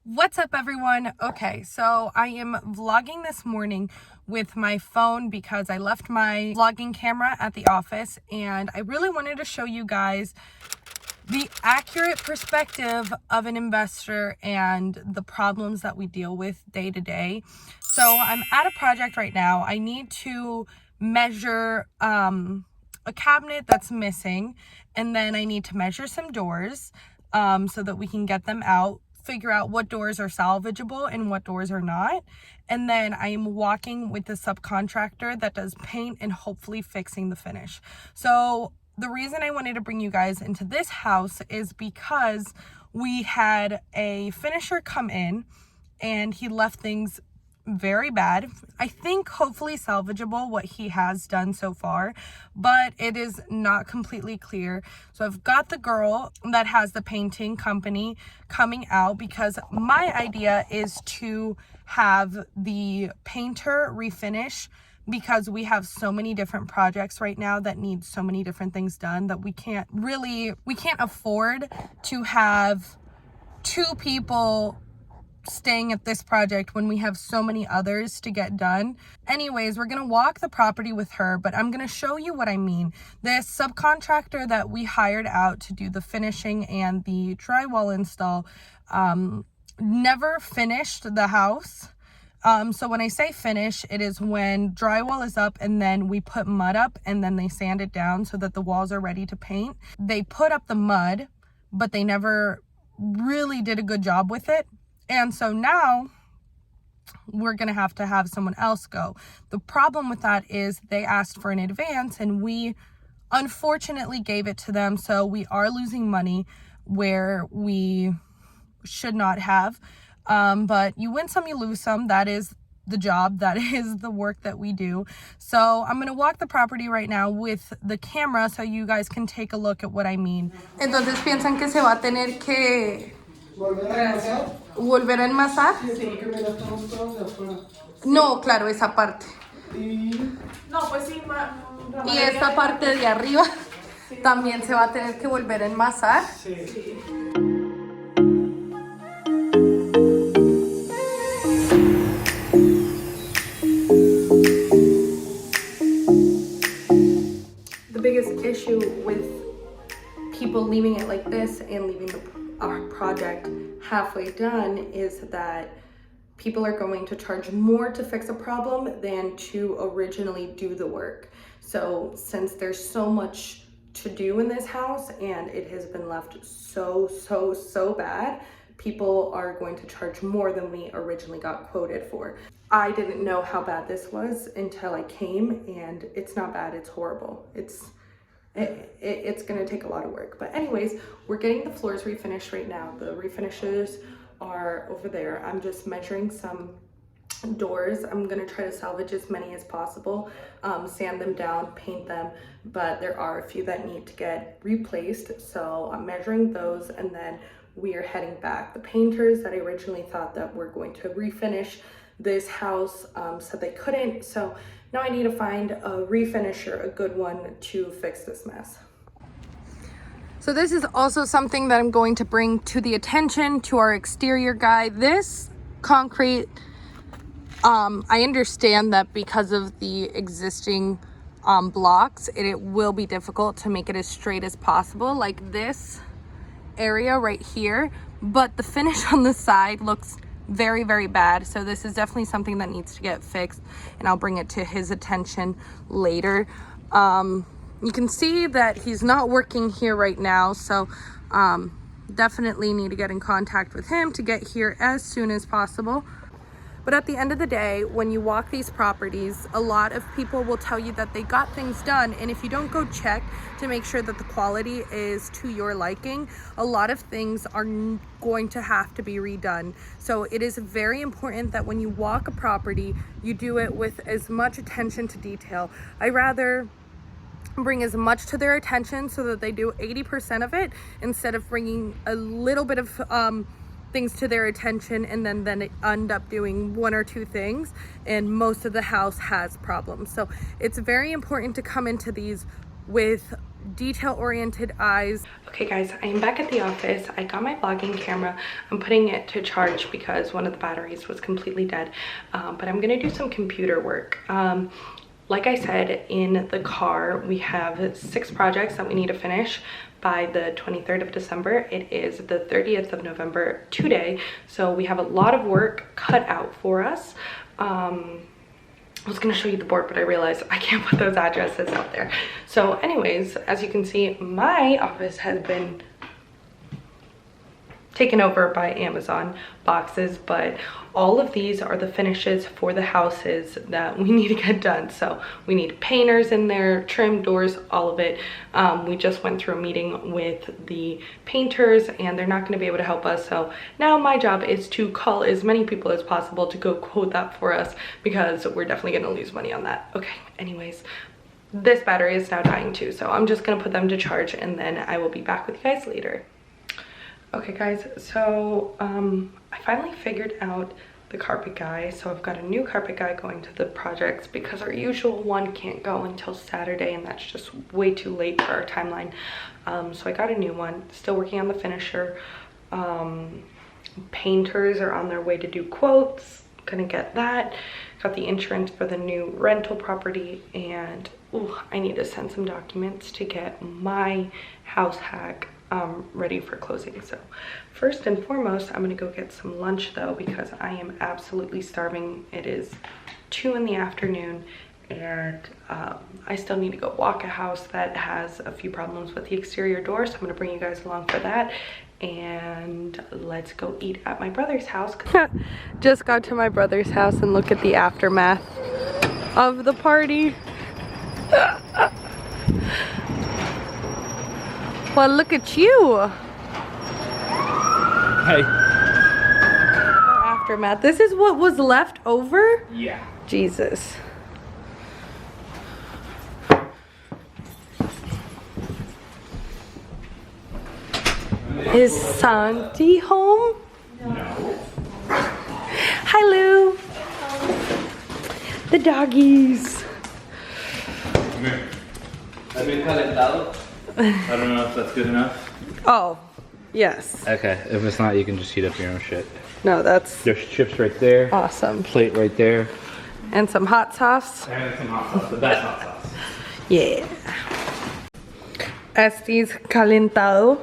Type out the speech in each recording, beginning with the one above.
What's up, everyone? Okay, so I am vlogging this morning with my phone because I left my vlogging camera at the office, and I really wanted to show you guys the accurate perspective of an investor and the problems that we deal with day to day. So I'm at a project right now. I need to measure a cabinet that's missing, and then I need to measure some doors so that we can get them out, figure out what doors are salvageable and what doors are not. And then I am walking with the subcontractor that does paint and hopefully fixing the finish. So the reason I wanted to bring you guys into this house is because we had a finisher come in and he left things very bad. I think hopefully salvageable what he has done so far, but it is not completely clear. So I've got the girl that has the painting company coming out because my idea is to have the painter refinish, because we have so many different projects right now that need so many different things done that we can't afford to have two people staying at this project when we have so many others to get done. Anyways, we're gonna walk the property with her, but I'm gonna show you what I mean. This subcontractor that we hired out to do the finishing and the drywall install never finished the house. So when I say finish, it is when drywall is up and then we put mud up and then they sand it down so that the walls are ready to paint. They put up the mud, but they never really did a good job with it. And so now we're going to have someone else go. The problem with that is they asked for an advance and we unfortunately gave it to them. So we are losing money where we should not have. But you win some, you lose some. That is the job. That is the work that we do. So I'm going to walk the property right now with the camera so you guys can take a look at what I mean. Entonces piensan que se va a tener que volver a enmasar. No, claro, esa parte. No, pues sí, Y esta parte de arriba también se va a tener que volver a enmasar. sí. The biggest issue with people leaving it like this and leaving our project halfway done is that people are going to charge more to fix a problem than to originally do the work. So since there's so much to do in this house and it has been left so bad, people are going to charge more than we originally got quoted for. I didn't know how bad this was until I came, and it's not bad, it's horrible. It's gonna take a lot of work. But anyways, we're getting the floors refinished right now. The refinishes are over there. I'm just measuring some doors. I'm gonna try to salvage as many as possible, sand them down, paint them, but there are a few that need to get replaced. So I'm measuring those, and then we are heading back. The painters that I originally thought that were going to refinish this house said they couldn't. So now I need to find a refinisher, a good one, to fix this mess. So this is also something that I'm going to bring to the attention to our exterior guy. This concrete, I understand that because of the existing blocks, it will be difficult to make it as straight as possible, like this area right here, but the finish on the side looks very bad. So this is definitely something that needs to get fixed, and I'll bring it to his attention later. You can see that he's not working here right now, so definitely need to get in contact with him to get here as soon as possible. But at the end of the day, when you walk these properties, a lot of people will tell you that they got things done, and if you don't go check to make sure that the quality is to your liking, a lot of things are going to have to be redone. So it is very important that when you walk a property, you do it with as much attention to detail. I rather bring as much to their attention so that they do 80% of it instead of bringing a little bit of things to their attention and then it end up doing one or two things, and most of the house has problems. So it's very important to come into these with detail-oriented eyes. Okay guys, I am back at the office. I got my vlogging camera. I'm putting it to charge because one of the batteries was completely dead. But I'm gonna do some computer work. Like I said, in the car, we have 6 projects that we need to finish by the 23rd of December. It is the 30th of November today, so we have a lot of work cut out for us. I was gonna show you the board, but I realized I can't put those addresses out there. So anyways, as you can see, my office has been taken over by Amazon boxes, but all of these are the finishes for the houses that we need to get done. So we need painters in there, trim, doors, all of it. We just went through a meeting with the painters and they're not going to be able to help us. So now my job is to call as many people as possible to go quote that for us, because we're definitely going to lose money on that. Okay, anyways, this battery is now dying too, so I'm just going to put them to charge and then I will be back with you guys later. Okay guys, so I finally figured out the carpet guy. So I've got a new carpet guy going to the projects because our usual one can't go until Saturday, and that's just way too late for our timeline. So I got a new one, still working on the finisher. Painters are on their way to do quotes, gonna get that. Got the insurance for the new rental property, and ooh, I need to send some documents to get my house hack ready for closing. So first and foremost, I'm gonna go get some lunch though, because I am absolutely starving. It is 2 in the afternoon and I still need to go walk a house that has a few problems with the exterior door, so I'm gonna bring you guys along for that. And let's go eat at my brother's house. Just got to my brother's house and look at the aftermath of the party. Well, look at you. Hey. Aftermath. This is what was left over? Yeah. Jesus. Is Santi home? No. Hi, Lou. The doggies. Come here. I've been calentado. I don't know if that's good enough. Oh, yes. Okay, if it's not, you can just heat up your own shit. No, that's There's chips right there. awesome. Plate right there. And some hot sauce. And some hot sauce, the best hot sauce. Yeah. Este's calentado.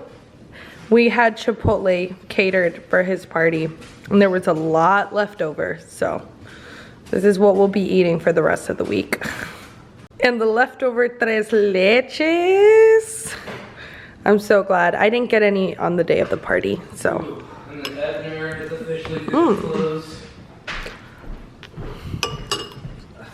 We had Chipotle catered for his party, and there was a lot left over, so this is what we'll be eating for the rest of the week. And the leftover tres leches. I'm so glad. I didn't get any on the day of the party, so. And the Ebner is officially closed.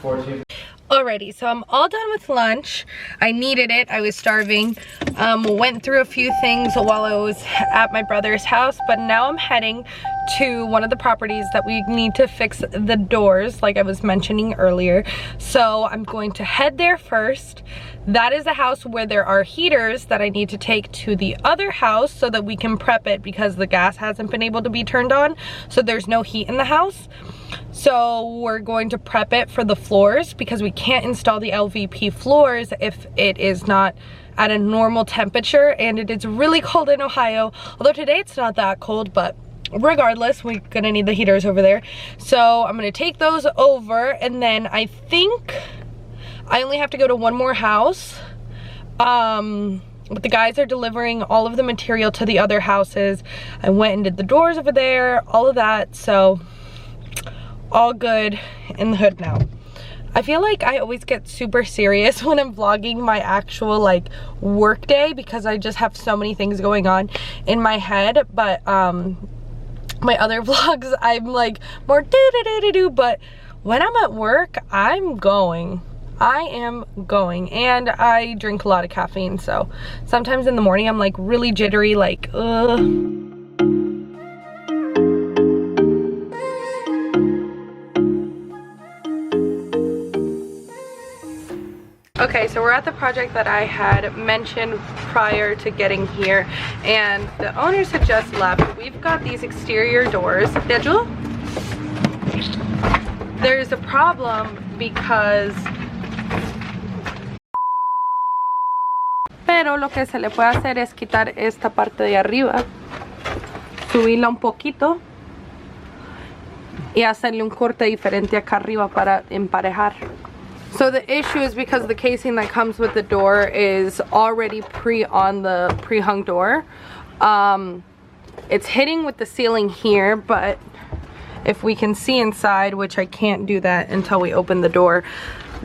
14. Alrighty, so I'm all done with lunch. I needed it, I was starving. Went through a few things while I was at my brother's house, but now I'm heading to one of the properties that we need to fix the doors, like I was mentioning earlier. So I'm going to head there first. That is the house where there are heaters that I need to take to the other house so that we can prep it, because the gas hasn't been able to be turned on, so there's no heat in the house. So we're going to prep it for the floors, because we can't install the LVP floors if it is not at a normal temperature, and it is really cold in Ohio. Although today it's not that cold, but regardless, we're gonna need the heaters over there. So I'm gonna take those over, and then I think I only have to go to one more house. But the guys are delivering all of the material to the other houses. I went and did the doors over there, all of that, so all good in the hood now. I feel like I always get super serious when I'm vlogging my actual like work day, because I just have so many things going on in my head. But my other vlogs, I'm like more do, but when I'm at work, I'm going. I am going, and I drink a lot of caffeine, so sometimes in the morning I'm like really jittery, like ugh. Okay, so we're at the project that I had mentioned prior to getting here, and the owners had just left. We've got these exterior doors. There's a problem because Pero lo que se le puede hacer es quitar esta parte de arriba, subirla un poquito y hacerle un corte diferente acá arriba para emparejar. So the issue is because the casing that comes with the door is already on the pre-hung door. It's hitting with the ceiling here, but if we can see inside, which I can't do that until we open the door,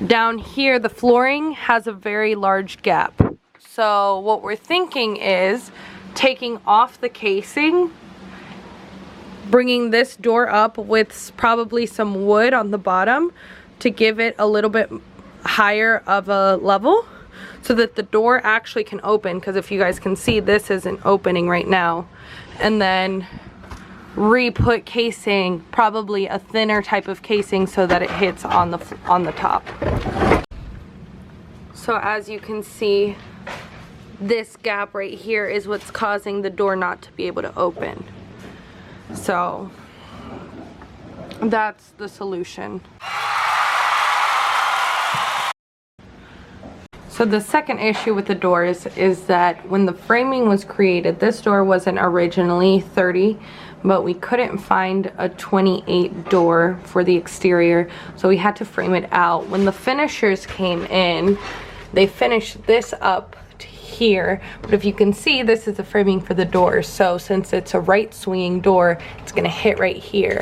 down here the flooring has a very large gap. So what we're thinking is taking off the casing, bringing this door up with probably some wood on the bottom to give it a little bit higher of a level so that the door actually can open, because if you guys can see, this isn't opening right now. And then re-put casing, probably a thinner type of casing, so that it hits on the top. So as you can see, this gap right here is what's causing the door not to be able to open. So that's the solution. So the second issue with the doors is that when the framing was created, this door wasn't originally 30, but we couldn't find a 28 door for the exterior, so we had to frame it out. When the finishers came in, they finished this up to here, but if you can see, this is the framing for the door. So since it's a right swinging door, it's gonna hit right here,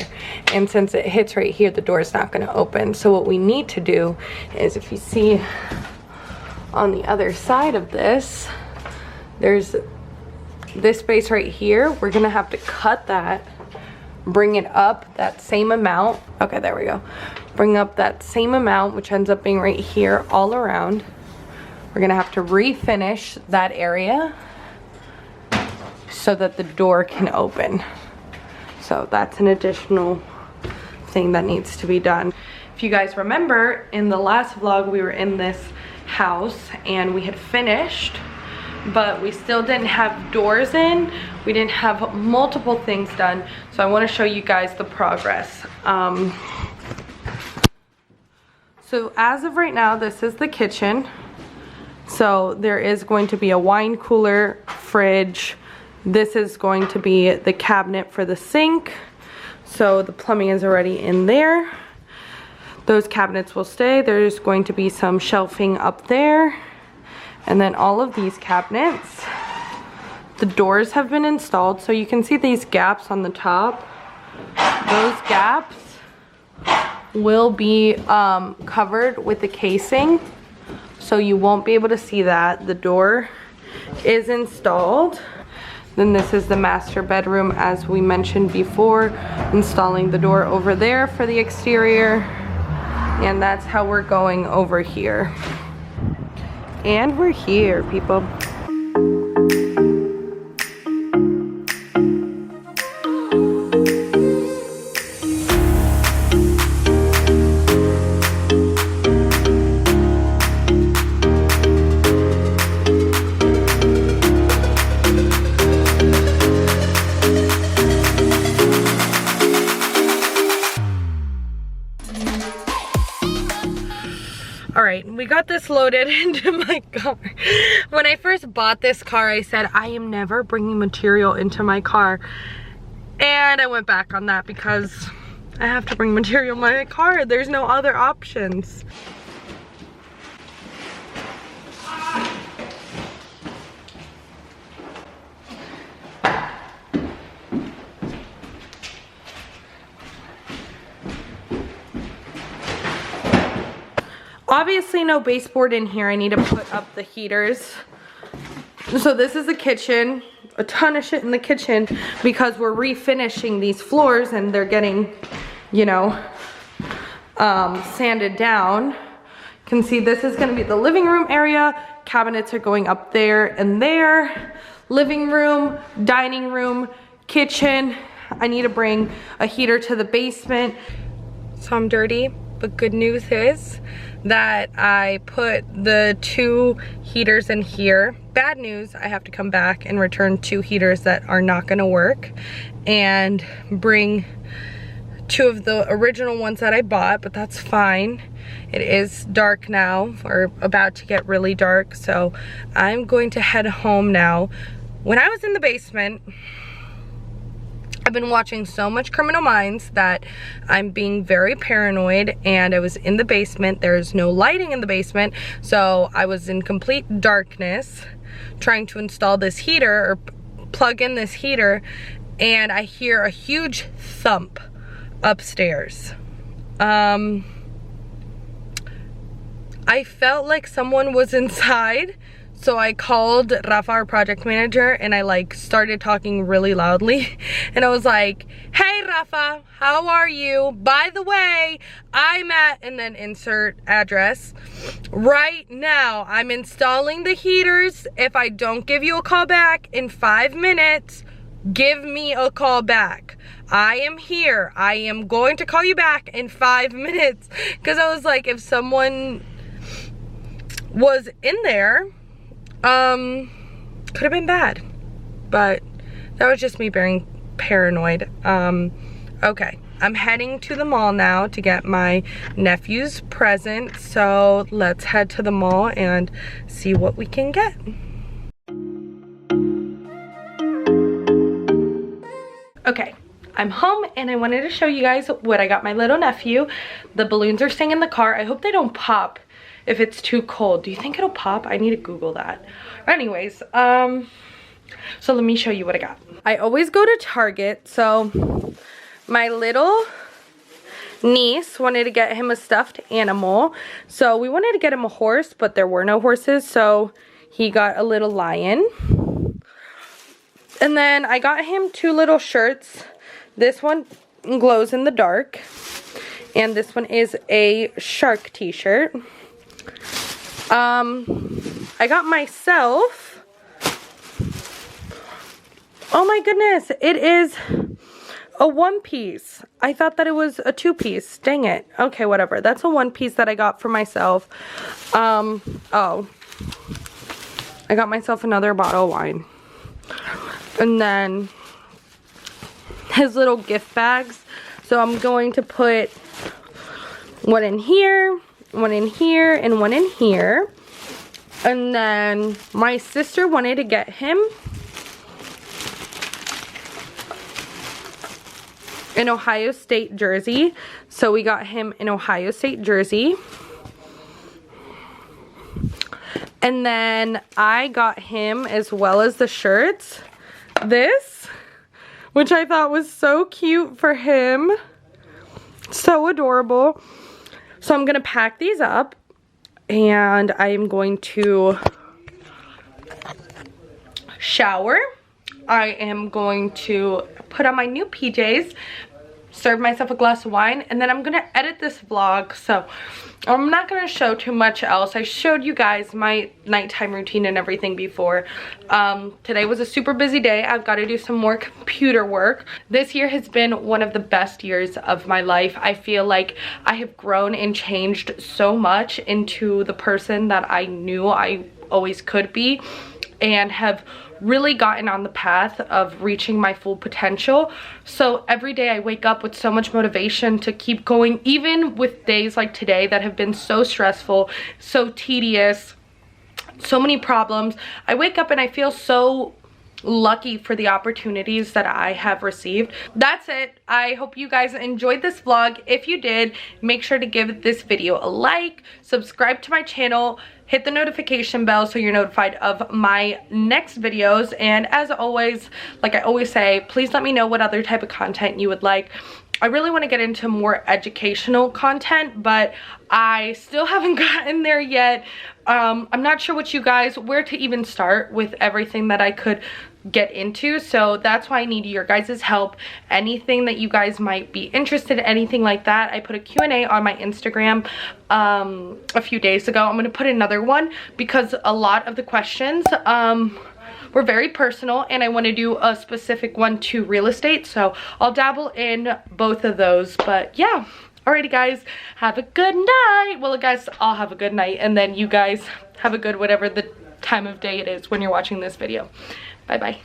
and since it hits right here, the door is not gonna open. So what we need to do is, if you see on the other side of this, there's this space right here. We're gonna have to cut that, bring it up that same amount. Okay, there we go. Bring up that same amount, which ends up being right here all around. We're gonna have to refinish that area so that the door can open. So that's an additional thing that needs to be done. If you guys remember, in the last vlog, we were in this house and we had finished, but we still didn't have doors in. We didn't have multiple things done. So I want to show you guys the progress. So as of right now, this is the kitchen. So there is going to be a wine cooler, fridge. This is going to be the cabinet for the sink. So the plumbing is already in there. Those cabinets will stay. There's going to be some shelving up there. And then all of these cabinets, the doors have been installed. So you can see these gaps on the top. Those gaps will be covered with the casing. So you won't be able to see that. The door is installed. Then this is the master bedroom, as we mentioned before, installing the door over there for the exterior. And that's how we're going over here. And we're here, people. We got this loaded into my car. When I first bought this car, I said, I am never bringing material into my car. And I went back on that because I have to bring material in my car. There's no other options. Obviously no baseboard in here. I need to put up the heaters. So this is the kitchen. A ton of shit in the kitchen because we're refinishing these floors and they're getting, you know, sanded down. You can see this is gonna be the living room area. Cabinets are going up there and there. Living room, dining room, kitchen. I need to bring a heater to the basement. So I'm dirty, but good news is that I put the 2 heaters in here. Bad news, I have to come back and return 2 heaters that are not gonna work and bring two of the original ones that I bought, but that's fine. It is dark now, or about to get really dark, so I'm going to head home now. When I was in the basement, I've been watching so much Criminal Minds that I'm being very paranoid, and I was in the basement. There's no lighting in the basement, so I was in complete darkness trying to install this heater or plug in this heater, and I hear a huge thump upstairs. I felt like someone was inside, so I called Rafa, our project manager, and I like started talking really loudly, and I was like, hey Rafa, how are you? By the way, I'm at, and then insert address. Right now, I'm installing the heaters. If I don't give you a call back in 5 minutes, give me a call back. I am here. I am going to call you back in 5 minutes. Because I was like, if someone was in there, could have been bad. But that was just me being paranoid. Okay, I'm heading to the mall now to get my nephew's present. So let's head to the mall and see what we can get. Okay, I'm home and I wanted to show you guys what I got my little nephew. The balloons are staying in the car. I hope they don't pop if it's too cold. Do you think it'll pop? I need to Google that. Anyways, so let me show you what I got. I always go to Target, so my little niece wanted to get him a stuffed animal. So we wanted to get him a horse, but there were no horses, so he got a little lion. And then I got him 2 little shirts. This one glows in the dark, and this one is a shark t-shirt. I got myself, oh my goodness, it is a 1-piece. I thought that it was a 2-piece. Dang it. Okay, whatever. That's a 1-piece that I got for myself. Oh, I got myself another bottle of wine. And then his little gift bags. So I'm going to put one in here, one in here, and one in here. And then my sister wanted to get him an Ohio State jersey. So we got him an Ohio State jersey. And then I got him, as well as the shirts, this, which I thought was so cute for him. So adorable. So I'm gonna pack these up, and I am going to shower. I am going to put on my new PJs, serve myself a glass of wine, and then I'm gonna edit this vlog. So I'm not gonna show too much else. I showed you guys my nighttime routine and everything before. Today was a super busy day. I've got to do some more computer work. This year has been one of the best years of my life. I feel like I have grown and changed so much into the person that I knew I always could be, and have really gotten on the path of reaching my full potential. So every day I wake up with so much motivation to keep going, even with days like today that have been so stressful, so tedious, so many problems. I wake up and I feel so lucky for the opportunities that I have received. That's it. I hope you guys enjoyed this vlog. If you did, make sure to give this video a like, subscribe to my channel, hit the notification bell so you're notified of my next videos. And as always, like I always say, please let me know what other type of content you would like. I really want to get into more educational content, but I still haven't gotten there yet. I'm not sure where to even start with everything that I could get into, so that's why I need your guys' help. Anything that you guys might be interested in, anything like that. I put a Q&A on my Instagram a few days ago. I'm gonna put another one because a lot of the questions were very personal, and I want to do a specific one to real estate, so I'll dabble in both of those. But yeah, alrighty guys, have a good night. Well, guys, I'll have a good night, and then you guys have a good whatever the time of day it is when you're watching this video. Bye bye.